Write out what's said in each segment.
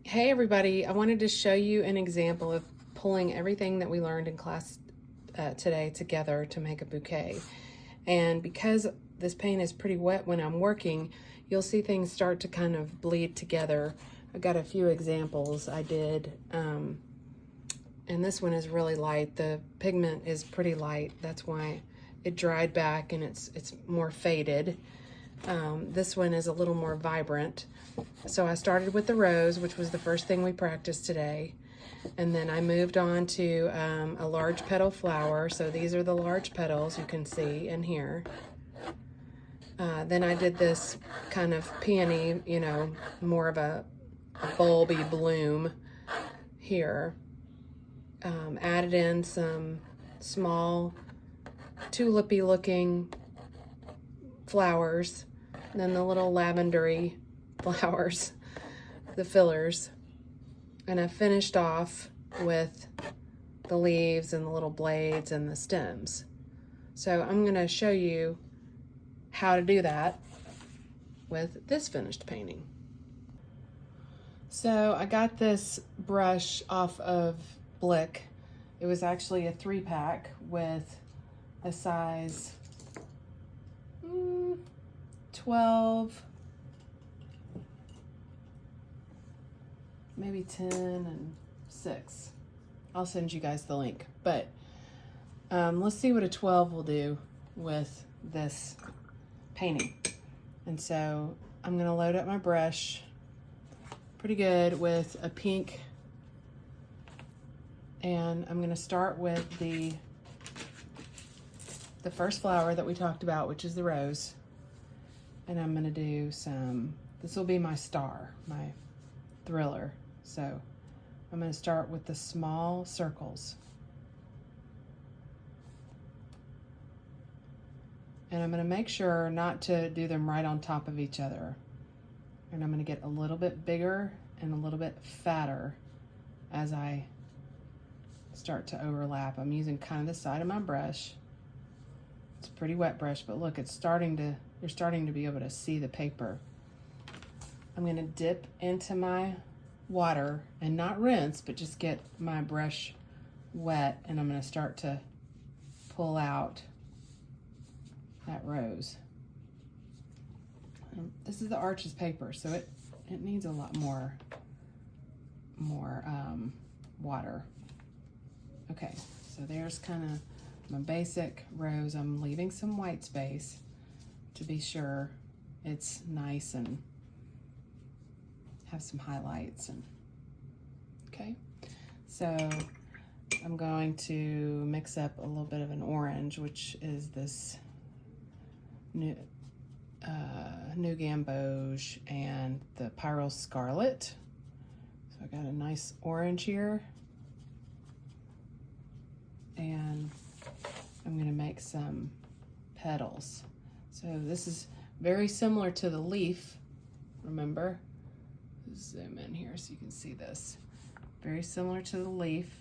Hey everybody, I wanted to show you an example of pulling everything that we learned in class today together to make a bouquet. And because this paint is pretty wet when I'm working, you'll see things start to kind of bleed together. I got a few examples I did, and this one is really light. The pigment is pretty light, that's why it dried back and it's more faded. This one is a little more vibrant. So I started with the rose, which was the first thing we practiced today. And then I moved on to a large petal flower. So these are the large petals you can see in here. Then I did this kind of peony, you know, more of a bulby bloom here. Added in some small tulipy looking flowers. And then the little lavendery flowers, the fillers. And I finished off with the leaves and the little blades and the stems. So I'm going to show you how to do that with this finished painting. So I got this brush off of Blick. It was actually a 3-pack with a size 12, maybe 10 and 6. I'll send you guys the link, but let's see what a 12 will do with this painting. And so I'm gonna load up my brush pretty good with a pink, and I'm gonna start with the first flower that we talked about, which is the rose. And I'm gonna do some, this will be my star, my thriller. So I'm gonna start with the small circles. And I'm gonna make sure not to do them right on top of each other. And I'm gonna get a little bit bigger and a little bit fatter as I start to overlap. I'm using kind of the side of my brush. It's a pretty wet brush, but look, it's starting to, you're starting to be able to see the paper. I'm gonna dip into my water and not rinse, but just get my brush wet, and I'm gonna start to pull out that rose. This is the Arches paper, so it needs a lot more water. Okay, so there's kind of my basic rose. I'm leaving some white space to be sure it's nice and have some highlights. And okay, so I'm going to mix up a little bit of an orange, which is this new Gamboge and the Pyrrole Scarlet. So I got a nice orange here, and I'm gonna make some petals. So this is very similar to the leaf, remember? Zoom in here so you can see this. Very similar to the leaf.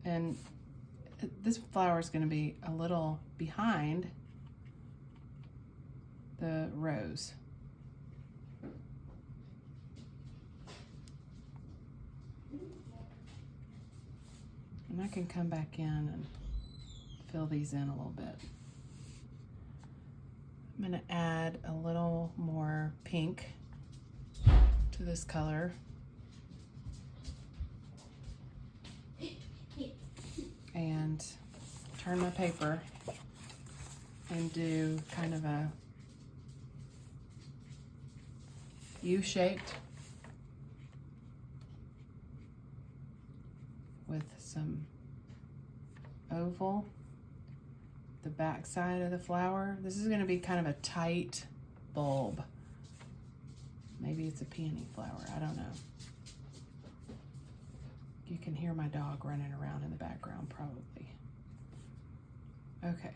And this flower is gonna be a little behind the rose. And I can come back in and fill these in a little bit. I'm gonna add a little more pink to this color. And turn my paper and do kind of a U-shaped with some oval, the back side of the flower. This is going to be kind of a tight bulb. Maybe it's a peony flower, I don't know. You can hear my dog running around in the background probably. Okay.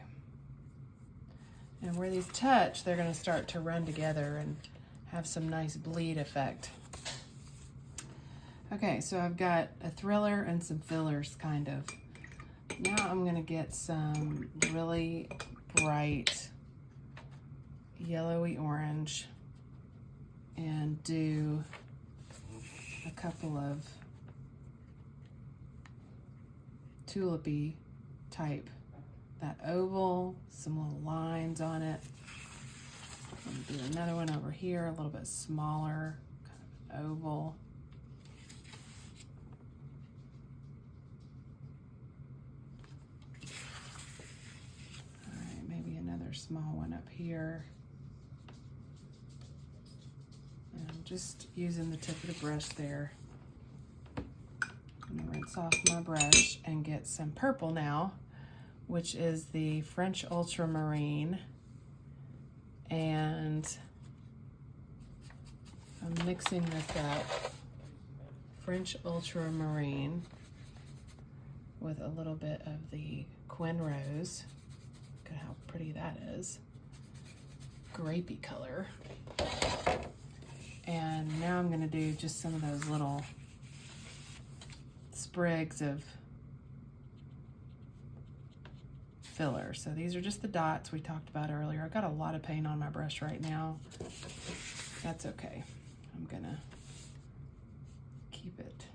And where these touch, they're going to start to run together and have some nice bleed effect. Okay, so I've got a thriller and some fillers, kind of. Now I'm gonna get some really bright yellowy orange and and do a couple of tulipy type, that oval, some little lines on it. I'm gonna do another one over here, a little bit smaller, kind of oval. All right, maybe another small one up here. And I'm just using the tip of the brush there. I'm gonna rinse off my brush and get some purple now, which is the French Ultramarine. And I'm mixing this up, French Ultramarine, with a little bit of the Quin Rose. Look at how pretty that is. Grapey color. And now I'm gonna do just some of those little sprigs of filler. So these are just the dots we talked about earlier. I've got a lot of paint on my brush right now. That's okay. I'm gonna keep it.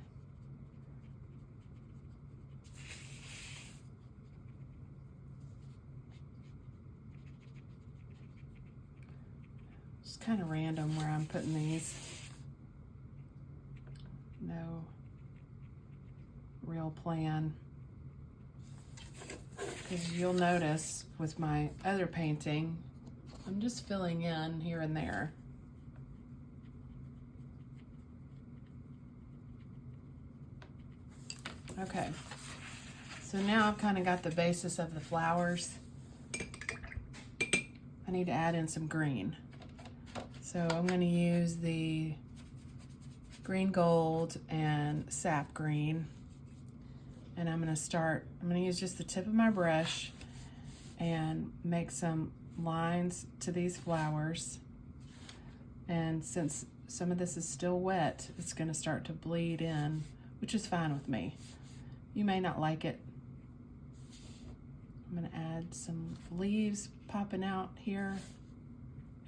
Just kind of random where I'm putting these. No real plan. Because you'll notice with my other painting, I'm just filling in here and there. Okay, so now I've kind of got the basis of the flowers. I need to add in some green. So I'm going to use the green gold and sap green. And I'm going to use just the tip of my brush and make some lines to these flowers. And since some of this is still wet, it's going to start to bleed in, which is fine with me. You may not like it. I'm going to add some leaves popping out here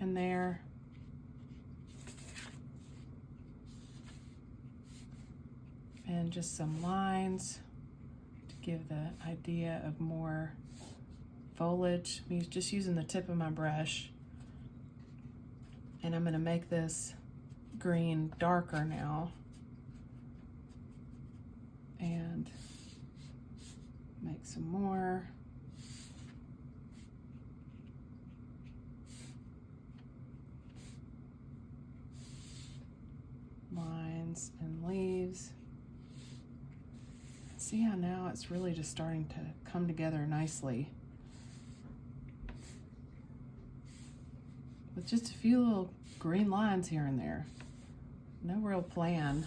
and there. And just some lines to give the idea of more foliage. I'm just using the tip of my brush. And I'm going to make this green darker now. And make some more. Lines and leaves. See how now it's really just starting to come together nicely. With just a few little green lines here and there. No real plan.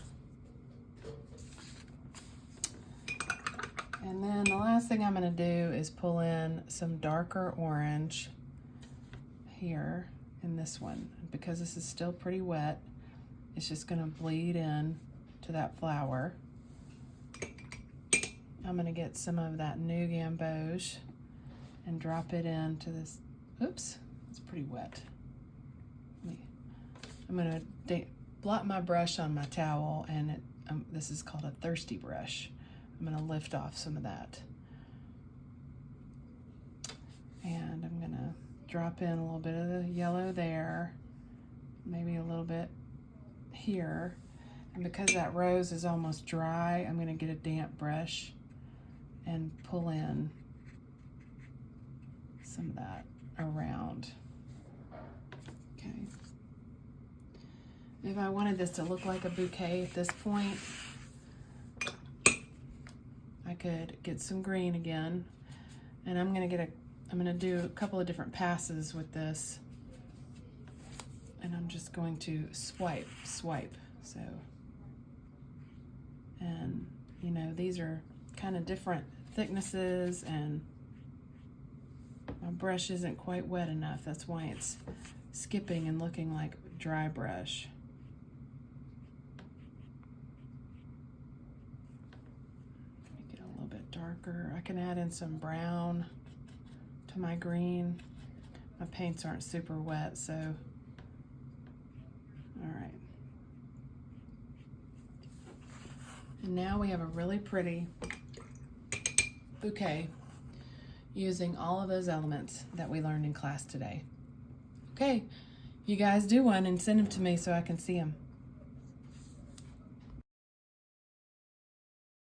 And then the last thing I'm going to do is pull in some darker orange here in this one. Because this is still pretty wet, it's just going to bleed in to that flower. I'm going to get some of that new gamboge and drop it into this. Oops, it's pretty wet. I'm going to blot my brush on my towel, and this is called a thirsty brush. I'm going to lift off some of that. And I'm going to drop in a little bit of the yellow there, maybe a little bit here. And because that rose is almost dry, I'm going to get a damp brush and pull in some of that around. Okay. If I wanted this to look like a bouquet at this point, I could get some green again, and I'm gonna do a couple of different passes with this, and I'm just going to swipe. So, and you know, these are kind of different thicknesses, and my brush isn't quite wet enough. That's why it's skipping and looking like dry brush. Make it a little bit darker. I can add in some brown to my green. My paints aren't super wet, so all right. And now we have a really pretty bouquet using all of those elements that we learned in class today. Okay, you guys do one and send them to me so I can see them.